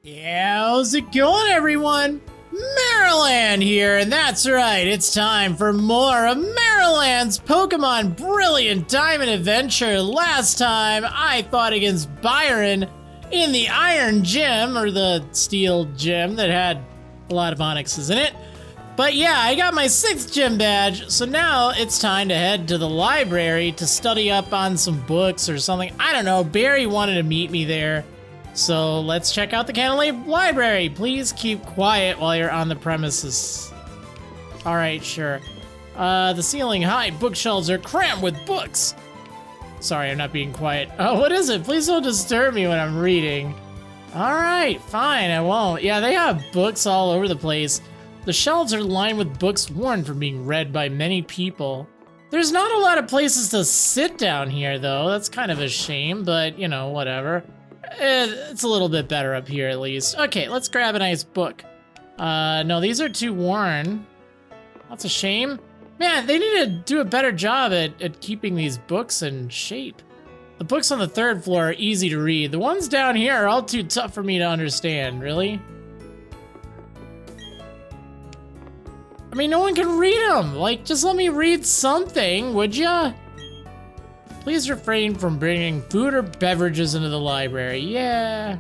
How's it going, everyone? Marriland here, and that's right, it's time for more of Marriland's Pokemon Brilliant Diamond Adventure. Last time, I fought against Byron in the Iron Gym, or the Steel Gym that had a lot of Onyxes in it. But yeah, I got my 6th gym badge, so now it's time to head to the library to study up on some books or something. I don't know, Barry wanted to meet me there. So let's check out the Canalave Library. Please keep quiet while you're on the premises. All right, sure. The ceiling-high bookshelves are crammed with books. Sorry, I'm not being quiet. Oh, what is it? Please don't disturb me when I'm reading. All right, fine, I won't. Yeah, they have books all over the place. The shelves are lined with books worn from being read by many people. There's not a lot of places to sit down here, though. That's kind of a shame, but, you know, whatever. It's a little bit better up here, at least. Okay, let's grab a nice book. No, these are too worn. That's a shame. Man, they need to do a better job at keeping these books in shape. The books on the 3rd floor are easy to read. The ones down here are all too tough for me to understand, really? I mean, no one can read them. Like, just let me read something, would ya? Please refrain from bringing food or beverages into the library. Yeah.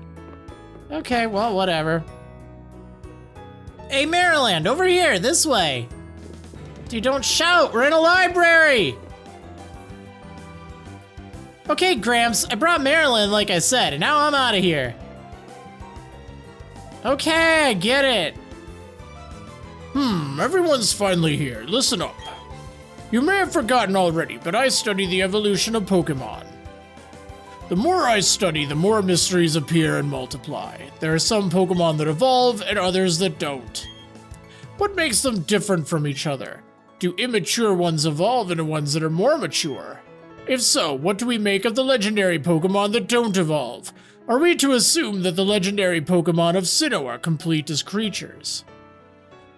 Okay, well, whatever. Hey, Marriland, over here, this way. Dude, don't shout. We're in a library. Okay, Gramps, I brought Marriland, like I said, and now I'm out of here. Okay, I get it. Everyone's finally here. Listen up. You may have forgotten already, but I study the evolution of Pokémon. The more I study, the more mysteries appear and multiply. There are some Pokémon that evolve and others that don't. What makes them different from each other? Do immature ones evolve into ones that are more mature? If so, what do we make of the legendary Pokémon that don't evolve? Are we to assume that the legendary Pokémon of Sinnoh are complete as creatures?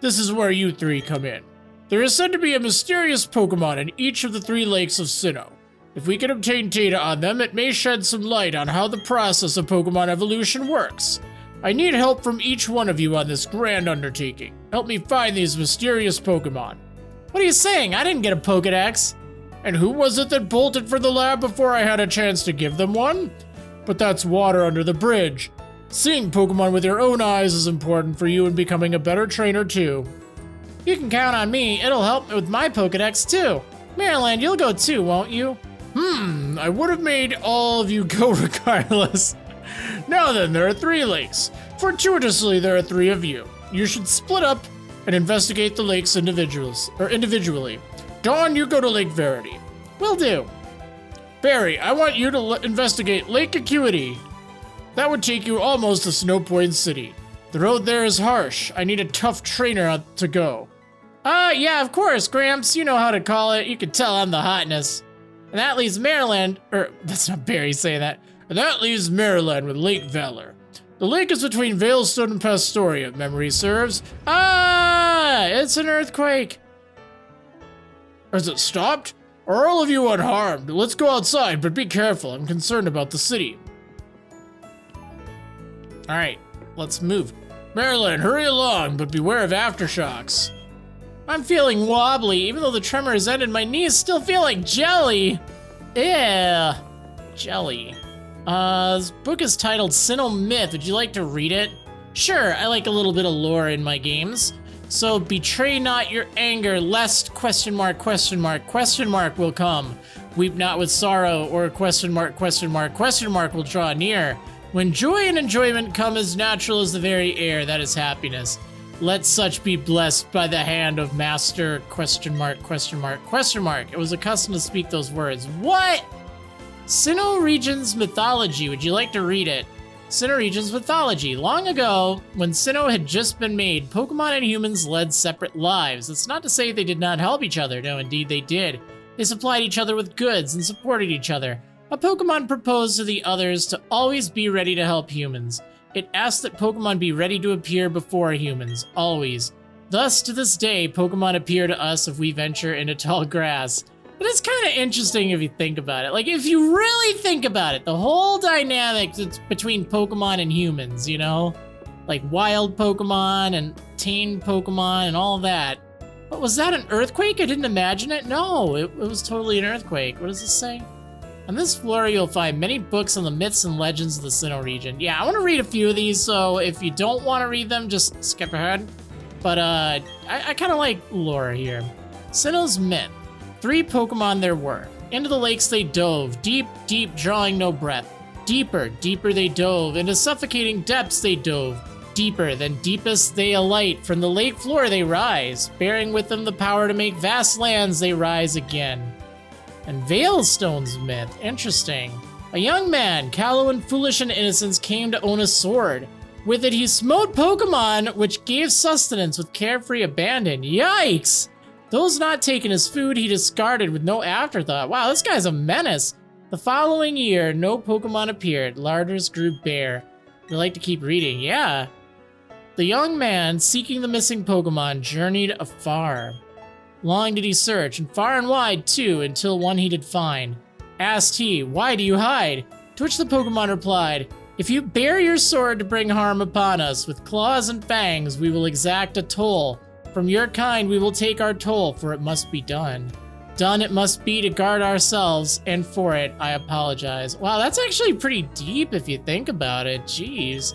This is where you 3 come in. There is said to be a mysterious Pokémon in each of the 3 lakes of Sinnoh. If we can obtain data on them, it may shed some light on how the process of Pokémon evolution works. I need help from each one of you on this grand undertaking. Help me find these mysterious Pokémon. What are you saying? I didn't get a Pokédex. And who was it that bolted for the lab before I had a chance to give them one? But that's water under the bridge. Seeing Pokémon with your own eyes is important for you in becoming a better trainer too. You can count on me. It'll help with my Pokédex too. Marriland, you'll go too, won't you? I would have made all of you go regardless. Now then, there are 3 lakes. Fortuitously, there are 3 of you. You should split up and investigate the lakes individually. Dawn, you go to Lake Verity. Will do. Barry, I want you to investigate Lake Acuity. That would take you almost to Snow Point City. The road there is harsh. I need a tough trainer to go. Yeah, of course, Gramps. You know how to call it. You can tell I'm the hotness. And that leaves Marriland, that's not Barry saying that. And that leaves Marriland with Lake Valor. The lake is between Veilstone and Pastoria, if memory serves. It's an earthquake. Has it stopped? Are all of you unharmed? Let's go outside, but be careful. I'm concerned about the city. All right, let's move. Marriland, hurry along, but beware of aftershocks. I'm feeling wobbly. Even though the tremor has ended, my knees still feel like jelly. Yeah, jelly. This book is titled Sinnoh Myth. Would you like to read it? Sure, I like a little bit of lore in my games. So betray not your anger, lest ... will come. Weep not with sorrow, or ... will draw near. When joy and enjoyment come as natural as the very air, that is happiness. Let such be blessed by the hand of Master ... It was a custom to speak those words. What? Sinnoh Region's mythology. Would you like to read it? Sinnoh Region's mythology. Long ago, when Sinnoh had just been made, Pokemon and humans led separate lives. That's not to say they did not help each other. No, indeed they did. They supplied each other with goods and supported each other. A Pokemon proposed to the others to always be ready to help humans. It asked that Pokemon be ready to appear before humans, always. Thus, to this day, Pokemon appear to us if we venture into tall grass. But it's kind of interesting if you think about it. Like, if you really think about it, the whole dynamic that's between Pokemon and humans, you know? like wild Pokemon and tame Pokemon and all that. But was that an earthquake? I didn't imagine it. No, it was totally an earthquake. What does this say? On this floor, you'll find many books on the myths and legends of the Sinnoh region. Yeah, I want to read a few of these, so if you don't want to read them, just skip ahead. But I kind of like lore here. Sinnoh's myth. 3 Pokemon there were. Into the lakes they dove, deep, deep, drawing no breath. Deeper, deeper they dove. Into suffocating depths they dove. Deeper than deepest they alight. From the lake floor they rise. Bearing with them the power to make vast lands, they rise again. And Veilstone's myth. Interesting. A young man, callow and foolish in innocence, came to own a sword. With it he smote Pokemon, which gave sustenance with carefree abandon. Yikes! Those not taken as food he discarded with no afterthought. Wow, this guy's a menace. The following year, no Pokemon appeared. Larders grew bare. You like to keep reading? Yeah. The young man, seeking the missing Pokemon, journeyed afar. Long did he search, and far and wide, too, until one he did find. Asked he, "Why do you hide?" To which the Pokemon replied, "If you bear your sword to bring harm upon us, with claws and fangs we will exact a toll. From your kind we will take our toll, for it must be done. Done it must be to guard ourselves, and for it I apologize." Wow, that's actually pretty deep if you think about it. Jeez.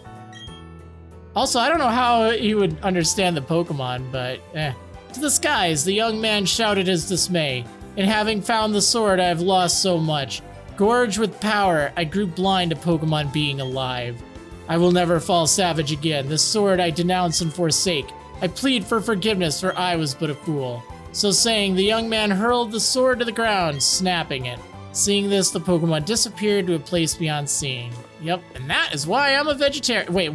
Also, I don't know how he would understand the Pokemon, but eh. To the skies, the young man shouted his dismay. In having found the sword, I have lost so much. Gorged with power, I grew blind to Pokemon being alive. I will never fall savage again. This sword I denounce and forsake. I plead for forgiveness, for I was but a fool. So saying, the young man hurled the sword to the ground, snapping it. Seeing this, the Pokemon disappeared to a place beyond seeing. Yep, and that is why I'm a vegetarian. Wait,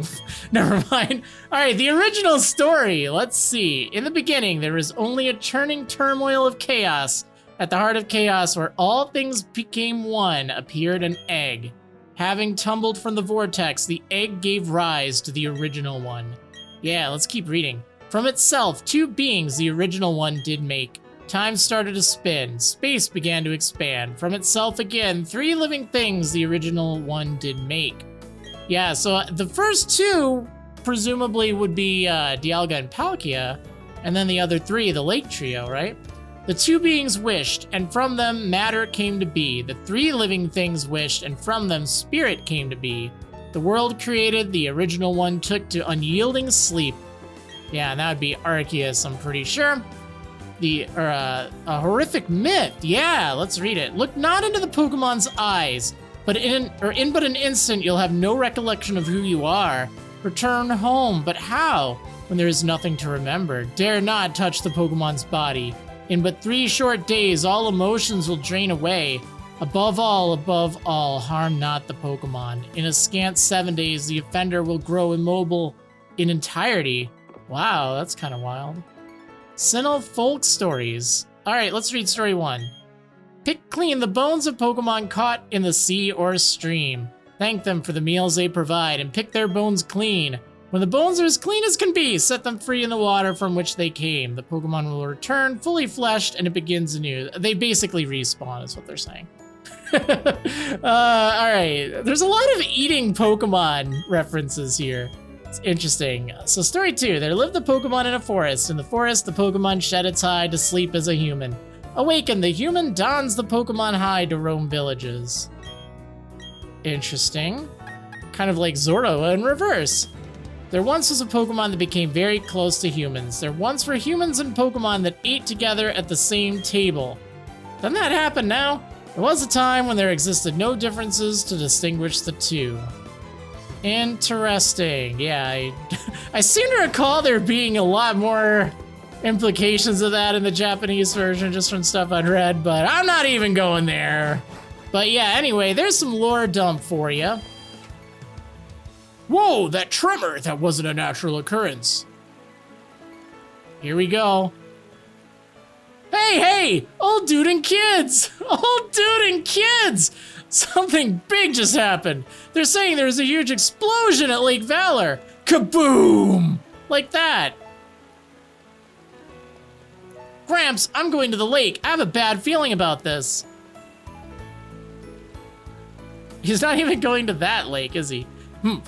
never mind. All right, the original story. Let's see. In the beginning, there was only a churning turmoil of chaos. At the heart of chaos, where all things became one, appeared an egg. Having tumbled from the vortex, the egg gave rise to the original one. Yeah, let's keep reading. From itself, 2 beings the original one did make. Time started to spin. Space began to expand. From itself again, 3 living things the original one did make. Yeah, so the first 2 presumably would be Dialga and Palkia, and then the other 3, the Lake Trio, right? The 2 beings wished, and from them matter came to be. The 3 living things wished, and from them spirit came to be. The world created, the original one took to unyielding sleep. Yeah, and that would be Arceus, I'm pretty sure. A horrific myth. Yeah, let's read it. Look not into the Pokemon's eyes, but in but an instant you'll have no recollection of who you are. Return home, but how? When there is nothing to remember. Dare not touch the Pokemon's body. In but 3 short days, all emotions will drain away. Above all, harm not the Pokemon. In a scant 7 days, the offender will grow immobile in entirety. Wow, that's kind of wild. Sinnoh folk stories. All right, let's read story 1. Pick clean the bones of Pokemon caught in the sea or stream. Thank them for the meals they provide and pick their bones clean. When the bones are as clean as can be, set them free in the water from which they came. The Pokemon will return fully fleshed and it begins anew. They basically respawn is what they're saying. All right, there's a lot of eating Pokemon references here. It's interesting. So story 2, there lived a Pokemon in a forest. In the forest, the Pokemon shed its hide to sleep as a human. Awakened, the human dons the Pokemon hide to roam villages. Interesting. Kind of like Zorro in reverse. There once was a Pokemon that became very close to humans. There once were humans and Pokemon that ate together at the same table. Doesn't that happen now? There was a time when there existed no differences to distinguish the two. Interesting. Yeah, I seem to recall there being a lot more implications of that in the Japanese version just from stuff I'd read, but I'm not even going there. But yeah, anyway, there's some lore dump for you. Whoa, that tremor! That wasn't a natural occurrence. Here we go. Hey, old dude and kids! Old dude and kids! Something big just happened. They're saying there's a huge explosion at Lake Valor. Kaboom! Like that. Gramps, I'm going to the lake. I have a bad feeling about this. He's not even going to that lake, is he?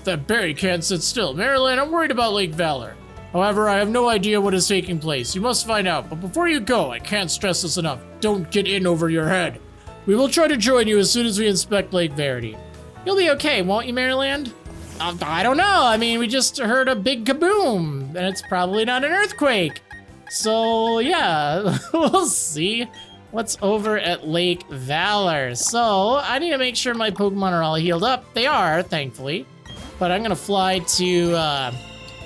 That berry can't sit still. Marriland, I'm worried about Lake Valor. However, I have no idea what is taking place. You must find out. But before you go, I can't stress this enough. Don't get in over your head. We will try to join you as soon as we inspect Lake Verity. You'll be okay, won't you, Marriland? I don't know. I mean, we just heard a big kaboom, and it's probably not an earthquake. So, yeah, we'll see what's over at Lake Valor. So, I need to make sure my Pokemon are all healed up. They are, thankfully. But I'm going to fly to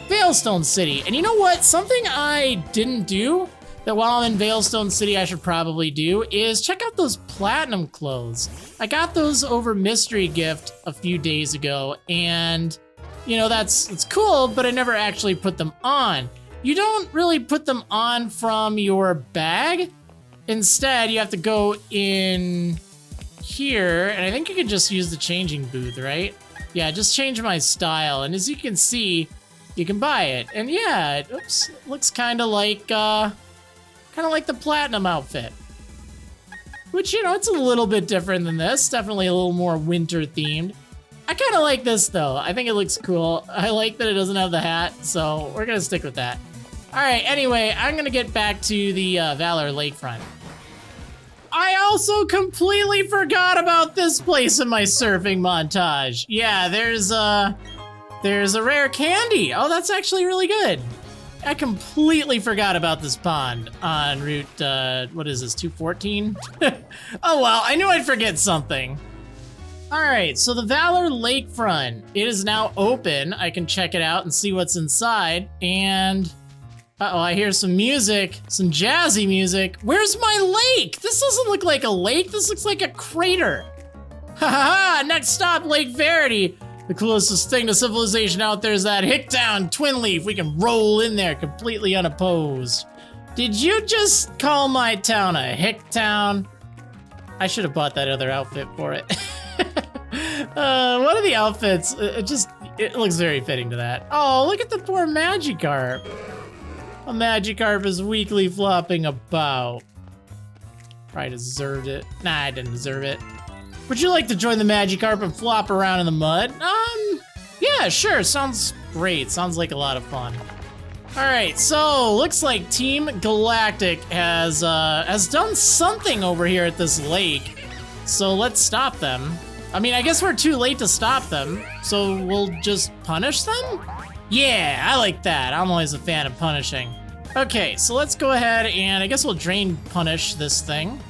Veilstone City. And you know what? Something I didn't do that while I'm in Veilstone City I should probably do is check out those platinum clothes. I got those over Mystery Gift a few days ago, and you know, it's cool, but I never actually put them on. You don't really put them on from your bag. Instead, you have to go in here, and I think you can just use the changing booth, right? Yeah, just change my style, and as you can see, you can buy it. And yeah, it looks kind of like the platinum outfit. Which, you know, it's a little bit different than this. Definitely a little more winter themed. I kind of like this though. I think it looks cool. I like that it doesn't have the hat, so we're gonna stick with that. All right, anyway, I'm gonna get back to the Valor Lakefront. I also completely forgot about this place in my surfing montage. Yeah, there's a rare candy. Oh, that's actually really good. I completely forgot about this pond on Route, what is this, 214? Oh well, I knew I'd forget something. All right, so the Valor Lakefront, it is now open. I can check it out and see what's inside. And, uh-oh, I hear some music, some jazzy music. Where's my lake? This doesn't look like a lake, this looks like a crater. Ha ha ha, next stop, Lake Verity. The closest thing to civilization out there is that Hicktown Twin Leaf. We can roll in there completely unopposed. Did you just call my town a Hicktown? I should have bought that other outfit for it. One of the outfits, it looks very fitting to that. Oh, look at the poor Magikarp. A Magikarp is weakly flopping about. Probably deserved it. Nah, I didn't deserve it. Would you like to join the Magikarp and flop around in the mud? Yeah, sure, sounds great. Sounds like a lot of fun. All right, so looks like Team Galactic has done something over here at this lake. So let's stop them. I mean, I guess we're too late to stop them, so we'll just punish them? Yeah, I like that. I'm always a fan of punishing. Okay, so let's go ahead and I guess we'll drain punish this thing.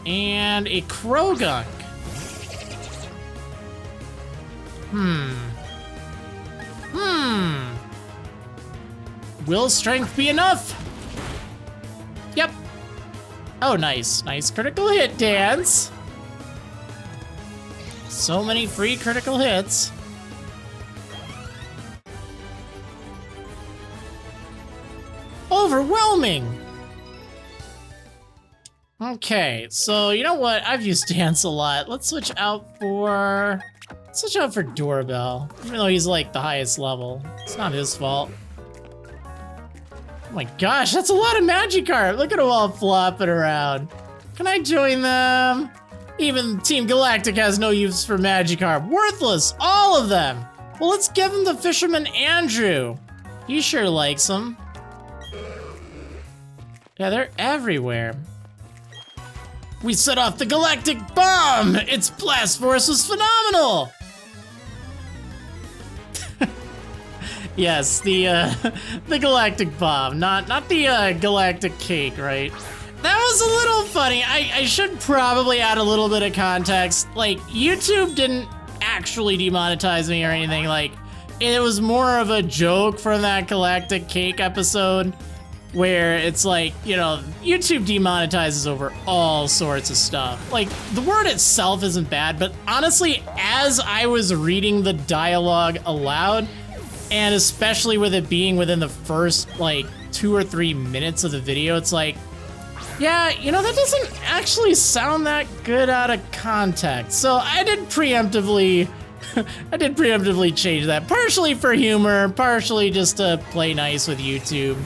And a Krogunk. Will strength be enough? Yep. Oh, nice. Nice critical hit dance. So many free critical hits. Overwhelming. Okay, so you know what? I've used dance a lot. Let's switch out for Doorbell. Even though he's like the highest level. It's not his fault. Oh my gosh, that's a lot of Magikarp. Look at them all flopping around. Can I join them? Even Team Galactic has no use for Magikarp. Worthless, all of them. Well, let's give him the Fisherman Andrew. He sure likes them. Yeah, they're everywhere. We set off the Galactic Bomb! Its blast force was phenomenal! Yes, the Galactic Bomb, not the Galactic Cake, right? That was a little funny. I should probably add a little bit of context. Like, YouTube didn't actually demonetize me or anything. Like, it was more of a joke from that Galactic Cake episode, where it's like, you know, YouTube demonetizes over all sorts of stuff. Like, the word itself isn't bad, but honestly, as I was reading the dialogue aloud, and especially with it being within the first, like, 2 or 3 minutes of the video, it's like, yeah, you know, that doesn't actually sound that good out of context. So I did preemptively I did preemptively change that, partially for humor, partially just to play nice with YouTube,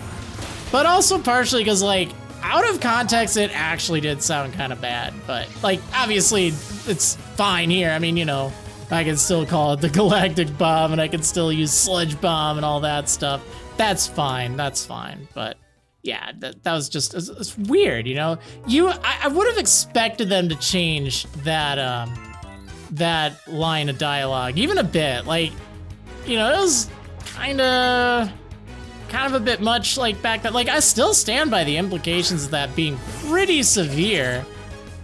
but also partially because, like, out of context, it actually did sound kind of bad, but, like, obviously, it's fine here. I mean, you know, I can still call it the Galactic Bomb, and I can still use Sludge Bomb and all that stuff. That's fine, but yeah, that was just, it's weird, you know? I would have expected them to change that, that line of dialogue, even a bit, like, you know, it was kind of a bit much, like, back then. Like, I still stand by the implications of that being pretty severe,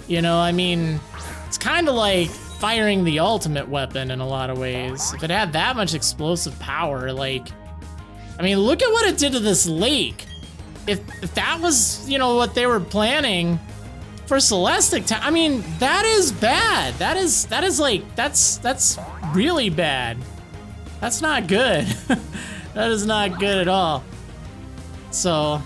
you know? I mean, it's kind of like firing the ultimate weapon in a lot of ways. If it had that much explosive power, like, I mean, look at what it did to this lake. If that was, you know, what they were planning for Celestic Town, I mean, that is bad. That is like, that's really bad. That's not good. That is not good at all. So,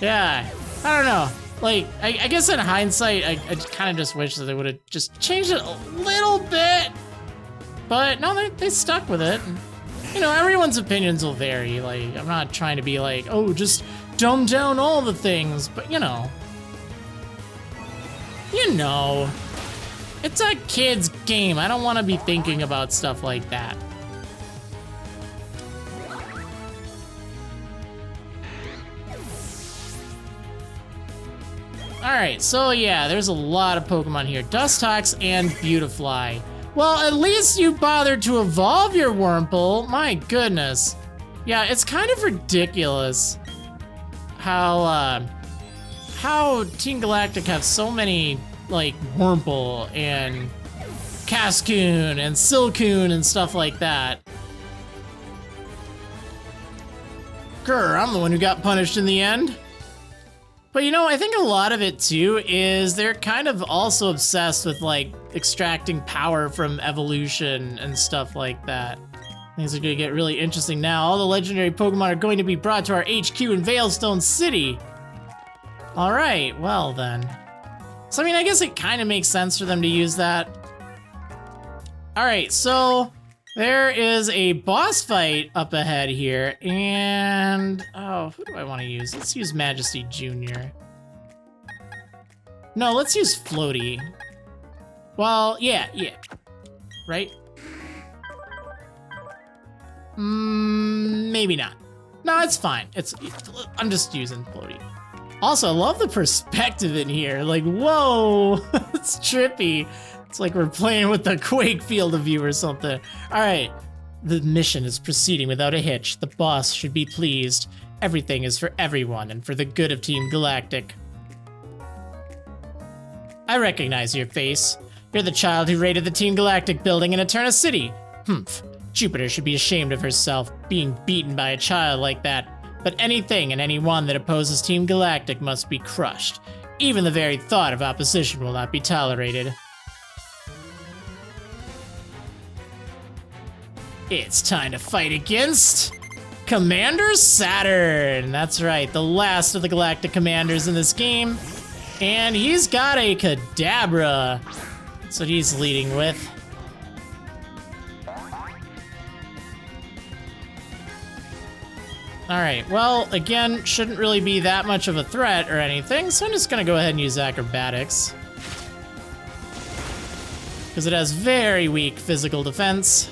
yeah, I don't know. Like, I guess in hindsight, I kind of just wish that they would have just changed it a little bit. But no, they stuck with it. You know, everyone's opinions will vary. Like, I'm not trying to be like, oh, just dumb down all the things. But, you know, it's a kid's game. I don't want to be thinking about stuff like that. Alright, so yeah, there's a lot of Pokemon here. Dustox and Beautifly. Well, at least you bothered to evolve your Wurmple. My goodness. Yeah, it's kind of ridiculous how Team Galactic have so many, like, Wurmple and Cascoon and Silcoon and stuff like that. Grr, I'm the one who got punished in the end. But you know, I think a lot of it too is they're kind of also obsessed with, like, extracting power from evolution and stuff like that. Things are gonna get really interesting now. All the legendary Pokemon are going to be brought to our HQ in Veilstone City. All right, well then. So I mean, I guess it kind of makes sense for them to use that. All right, so there is a boss fight up ahead here, and oh, who do I want to use? Let's use Majesty Jr. No, let's use Floaty. Well, yeah, right? Maybe not. No, it's fine. I'm just using Floaty. Also, I love the perspective in here. Like, whoa, it's trippy. It's like we're playing with the Quake field of view or something. All right, the mission is proceeding without a hitch. The boss should be pleased. Everything is for everyone and for the good of Team Galactic. I recognize your face. You're the child who raided the Team Galactic building in Eterna City. Humph. Jupiter should be ashamed of herself, being beaten by a child like that. But anything and anyone that opposes Team Galactic must be crushed. Even the very thought of opposition will not be tolerated. It's time to fight against Commander Saturn. That's right, the last of the Galactic Commanders in this game. And he's got a Kadabra. That's what he's leading with. All right, well, again, shouldn't really be that much of a threat or anything, so I'm just gonna go ahead and use Acrobatics. Because it has very weak physical defense.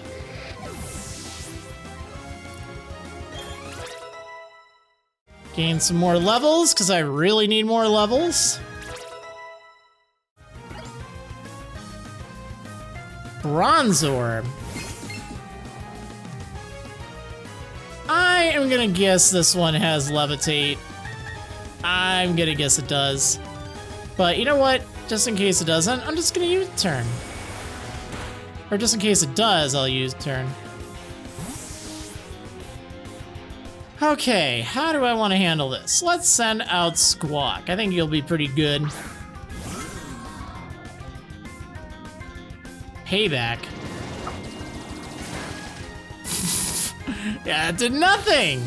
Gain some more levels, because I really need more levels. Bronzor. I am gonna guess this one has Levitate. I'm gonna guess it does. But you know what? Just in case it doesn't, I'm just gonna use Turn. Or just in case it does, I'll use Turn. Okay, how do I want to handle this? Let's send out Squawk. I think you'll be pretty good. Payback. Yeah, it did nothing!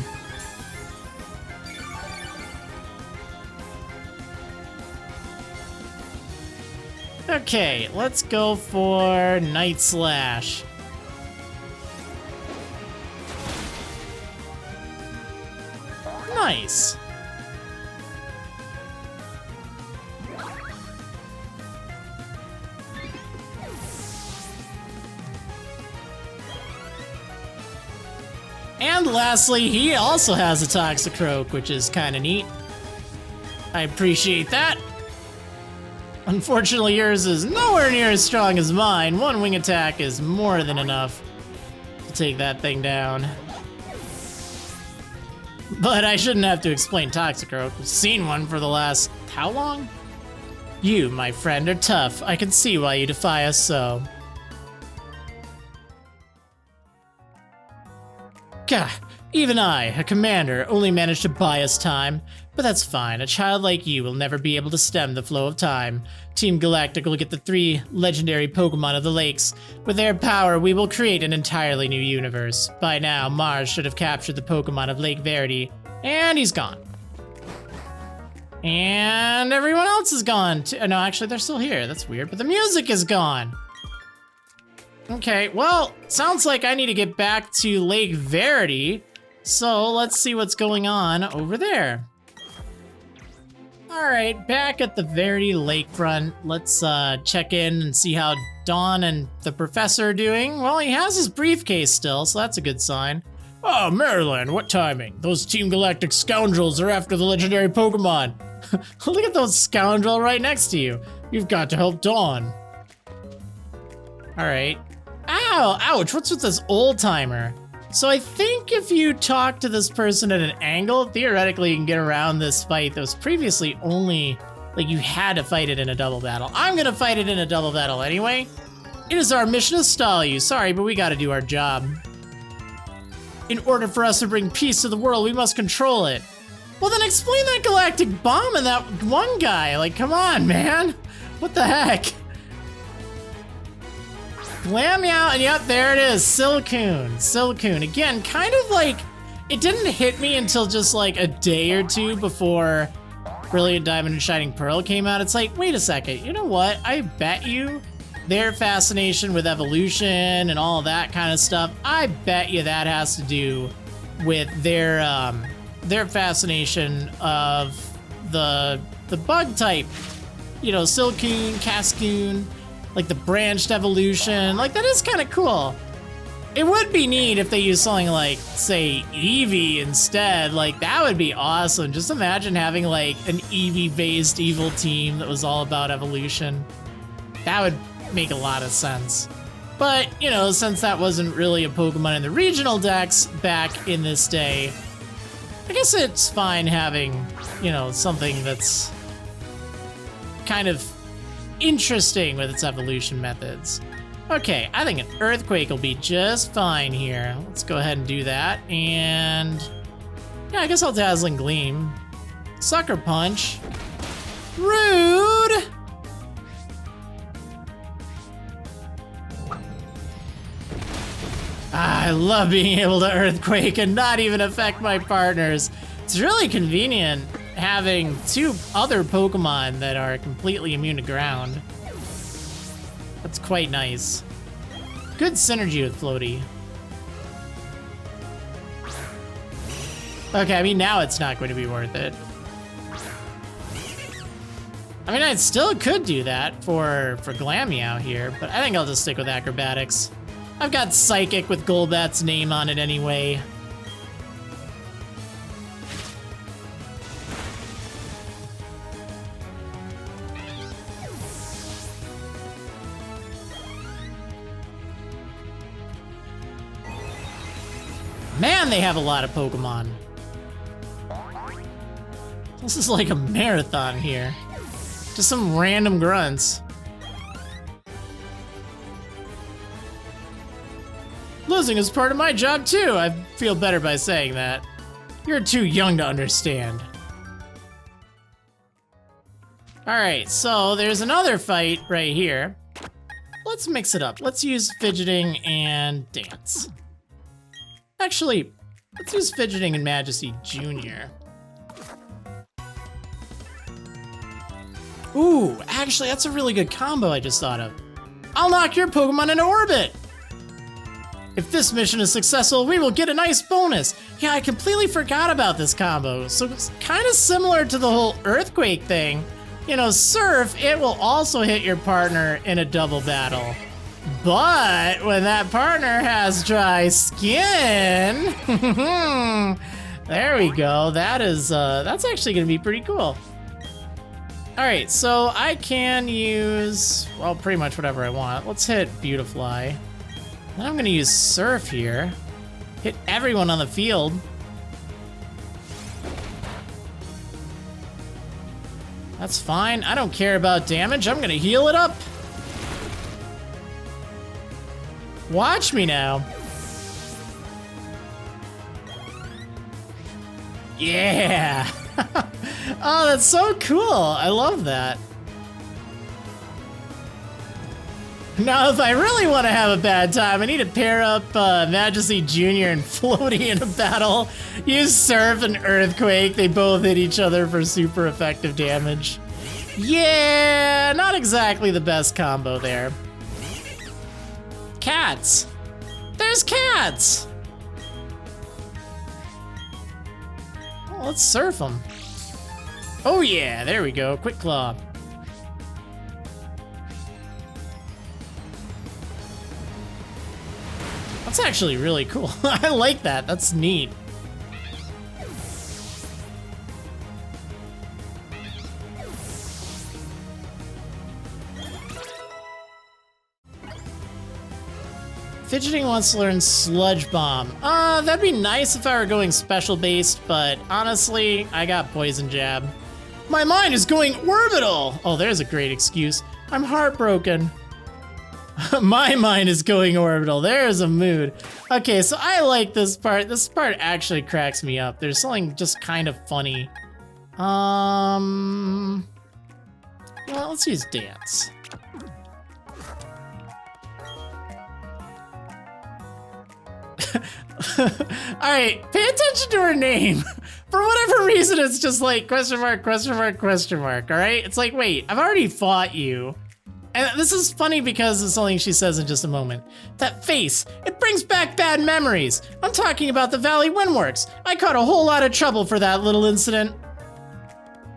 Okay, let's go for Night Slash. Nice. And lastly, he also has a Toxicroak, which is kind of neat. I appreciate that. Unfortunately, yours is nowhere near as strong as mine. One wing attack is more than enough to take that thing down. But I shouldn't have to explain Toxicroak. I've seen one for the last... how long? You, my friend, are tough. I can see why you defy us so. Gah, even I, a commander, only managed to buy us time. But that's fine, a child like you will never be able to stem the flow of time. Team Galactic will get the 3 legendary Pokémon of the lakes. With their power, we will create an entirely new universe. By now, Mars should have captured the Pokémon of Lake Verity, and he's gone. And everyone else is gone too. No, actually, they're still here. That's weird, but the music is gone. Okay, well, sounds like I need to get back to Lake Verity, so let's see what's going on over there. All right, back at the Verity lakefront, let's check in and see how Dawn and the professor are doing. Well, he has his briefcase still, so that's a good sign. Oh, Marriland, what timing? Those Team Galactic scoundrels are after the legendary Pokémon. Look at those scoundrel right next to you. You've got to help Dawn. All right. Ow, ouch, what's with this old timer? So I think if you talk to this person at an angle, theoretically you can get around this fight that was previously only, like, you had to fight it in a double battle. I'm gonna fight it in a double battle anyway. It is our mission to stall you. Sorry, but we gotta do our job. In order for us to bring peace to the world, we must control it. Well, then explain that galactic bomb and that one guy. Like, come on, man. What the heck? Glammeow, and yep, there it is, Silcoon. Silcoon, again, kind of like, it didn't hit me until just like a day or two before Brilliant Diamond and Shining Pearl came out. It's like, wait a second, you know what? I bet you their fascination with evolution and all that kind of stuff, I bet you that has to do with their fascination of the bug type. You know, Silcoon, Cascoon, like the branched evolution, like that is kind of cool. It would be neat if they used something like, say, Eevee instead. Like, that would be awesome. Just imagine having like an Eevee-based evil team that was all about evolution. That would make a lot of sense. But, you know, since that wasn't really a Pokemon in the regional decks back in this day, I guess it's fine having, you know, something that's kind of interesting with its evolution methods. Okay, I think an Earthquake will be just fine here. Let's go ahead and do that. And yeah, I guess I'll Dazzling Gleam. Sucker Punch. Rude! I love being able to Earthquake and not even affect my partners. It's really convenient having 2 other Pokemon that are completely immune to ground. That's quite nice. Good synergy with Floaty. Okay, I mean, now it's not going to be worth it. I mean, I still could do that for Glammeow here, but I think I'll just stick with Acrobatics. I've got Psychic with Golbat's name on it anyway. Man, they have a lot of Pokemon. This is like a marathon here. Just some random grunts. Losing is part of my job too. I feel better by saying that. You're too young to understand. Alright, so there's another fight right here. Let's mix it up. Let's use Fidgeting and Dance. Actually, let's use Fidgeting and Majesty Jr. Ooh, actually, that's a really good combo I just thought of. I'll knock your Pokemon into orbit! If this mission is successful, we will get a nice bonus. Yeah, I completely forgot about this combo. So it's kind of similar to the whole earthquake thing. You know, Surf, it will also hit your partner in a double battle. But when that partner has dry skin, there we go. That's actually gonna be pretty cool. All right, so I can use, well, pretty much whatever I want. Let's hit Beautifly. Then I'm gonna use Surf here. Hit everyone on the field. That's fine. I don't care about damage. I'm gonna heal it up. Watch me now. Yeah. Oh, that's so cool. I love that. Now, if I really want to have a bad time, I need to pair up Majesty Jr. and Floaty in a battle. Use Surf and Earthquake. They both hit each other for super effective damage. Yeah, not exactly the best combo there. Cats. There's cats. Oh, let's surf them. Oh yeah, there we go. Quick Claw. That's actually really cool. I like that. That's neat. Fidgeting wants to learn Sludge Bomb. That'd be nice if I were going special based, but honestly, I got Poison Jab. My mind is going orbital! Oh, there's a great excuse. I'm heartbroken. My mind is going orbital. There's a mood. Okay, so I like this part. This part actually cracks me up. There's something just kind of funny. Well, let's use Dance. Alright, pay attention to her name. For whatever reason, it's just like question mark, question mark, question mark, alright? It's like, wait, I've already fought you. And this is funny because it's something she says in just a moment. That face, it brings back bad memories. I'm talking about the Valley Windworks. I caught a whole lot of trouble for that little incident.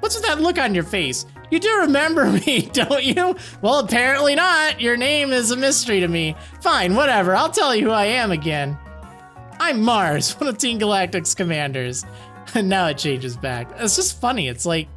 What's with that look on your face? You do remember me, don't you? Well, apparently not. Your name is a mystery to me. Fine, whatever, I'll tell you who I am again. I'm Mars, one of Team Galactic's commanders. And now it changes back. It's just funny. It's like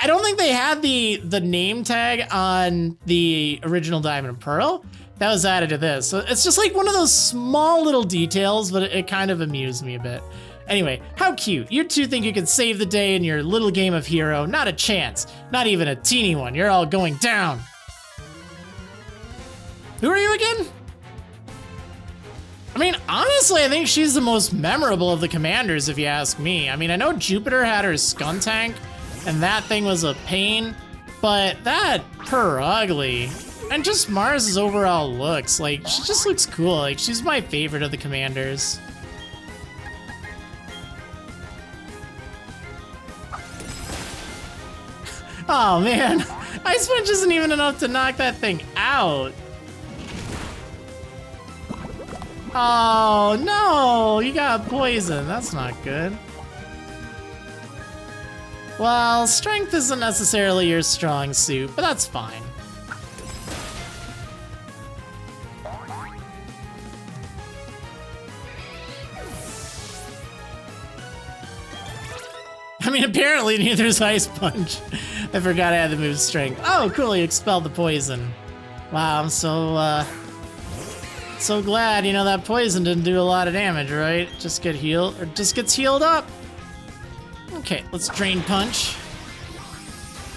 I don't think they had the name tag on the original Diamond and Pearl. That was added to this. So it's just like one of those small little details, but it kind of amused me a bit. Anyway, how cute. You two think you can save the day in your little game of hero. Not a chance. Not even a teeny one. You're all going down. Who are you again? I mean, honestly, I think she's the most memorable of the commanders, if you ask me. I mean, I know Jupiter had her Skuntank, and that thing was a pain, but that, her ugly. And just Mars's overall looks, like, she just looks cool. Like, she's my favorite of the commanders. Oh, man. Ice Punch isn't even enough to knock that thing out. Oh, no, you got poison. That's not good. Well, strength isn't necessarily your strong suit, but that's fine. I mean, apparently neither's Ice Punch. I forgot I had the move Strength. Oh, cool, you expelled the poison. Wow, I'm so glad, you know, that poison didn't do a lot of damage, right? Just get healed, or just gets healed up. Okay, let's Drain Punch.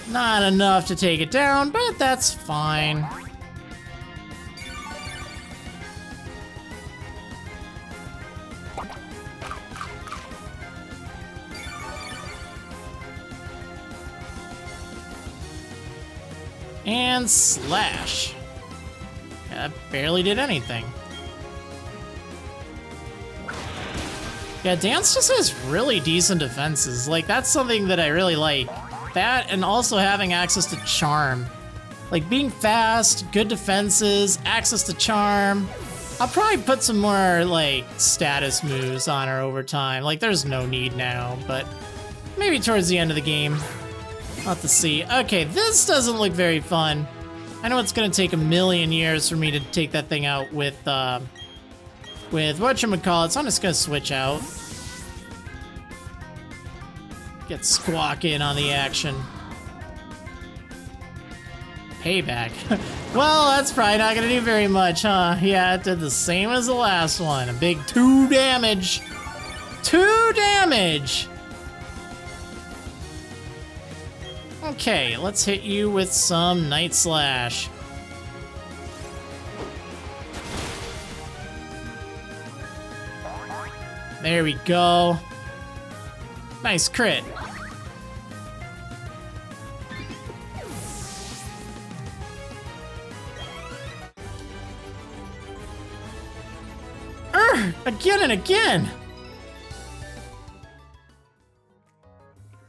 Not enough to take it down, but that's fine. And Slash. Yeah, that barely did anything. Yeah, Dance just has really decent defenses. Like, that's something that I really like. That, and also having access to Charm. Like, being fast, good defenses, access to Charm. I'll probably put some more, like, status moves on her over time. Like, there's no need now, but maybe towards the end of the game. I'll have to see. Okay, this doesn't look very fun. I know it's gonna take a million years for me to take that thing out with whatchamacallit, so I'm just gonna switch out. Get Squawk in on the action. Payback. Well, that's probably not gonna do very much, huh? Yeah, it did the same as the last one. A big 2 damage. 2 damage! Okay, let's hit you with some Night Slash. There we go. Nice crit. Again and again!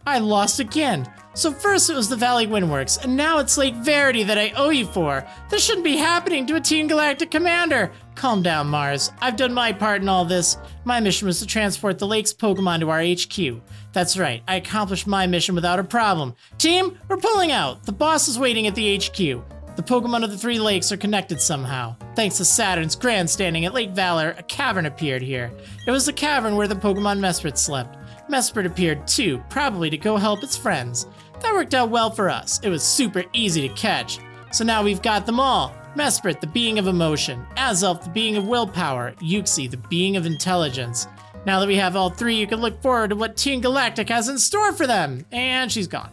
I lost again. So first it was the Valley Windworks, and now it's Lake Verity that I owe you for. This shouldn't be happening to a Team Galactic commander. Calm down, Mars. I've done my part in all this. My mission was to transport the lake's Pokemon to our HQ. That's right, I accomplished my mission without a problem. Team, we're pulling out. The boss is waiting at the HQ. The Pokemon of the 3 lakes are connected somehow. Thanks to Saturn's grandstanding at Lake Valor, a cavern appeared here. It was the cavern where the Pokemon Mesprit slept. Mesprit appeared too, probably to go help its friends. That worked out well for us. It was super easy to catch. So now we've got them all. Mesprit, the being of emotion. Azelf, the being of willpower. Yuxi, the being of intelligence. Now that we have all 3, you can look forward to what Team Galactic has in store for them. And she's gone.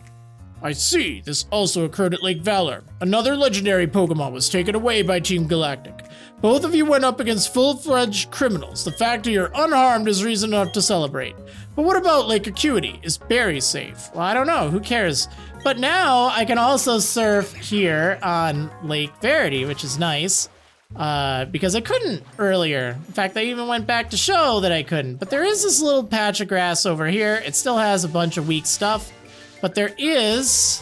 I see. This also occurred at Lake Valor. Another legendary Pokemon was taken away by Team Galactic. Both of you went up against full-fledged criminals. The fact that you're unharmed is reason enough to celebrate. But what about Lake Acuity? Is Barry safe? Well, I don't know. Who cares? But now I can also surf here on Lake Verity, which is nice. Because I couldn't earlier. In fact, I even went back to show that I couldn't. But there is this little patch of grass over here. It still has a bunch of weak stuff. But there is,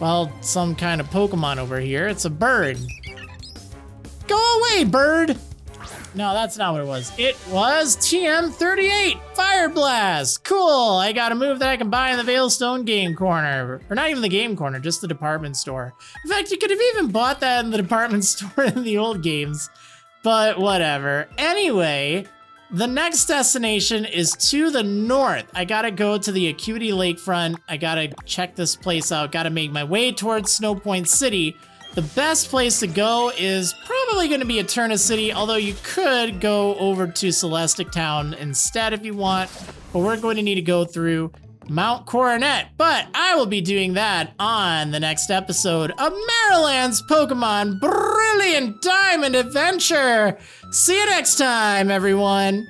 well, some kind of Pokemon over here. It's a bird. Go away, bird! No, that's not what it was. It was TM38, Fire Blast. Cool, I got a move that I can buy in the Veilstone Game Corner. Or not even the Game Corner, just the department store. In fact, you could have even bought that in the department store in the old games. But whatever. Anyway, the next destination is to the north. I gotta go to the Acuity Lakefront. I gotta check this place out. Gotta make my way towards Snow Point City. The best place to go is probably gonna be Eterna City, although you could go over to Celestic Town instead if you want. But we're going to need to go through Mount Coronet. But I will be doing that on the next episode of Marriland's Pokemon Brilliant Diamond Adventure. See you next time, everyone.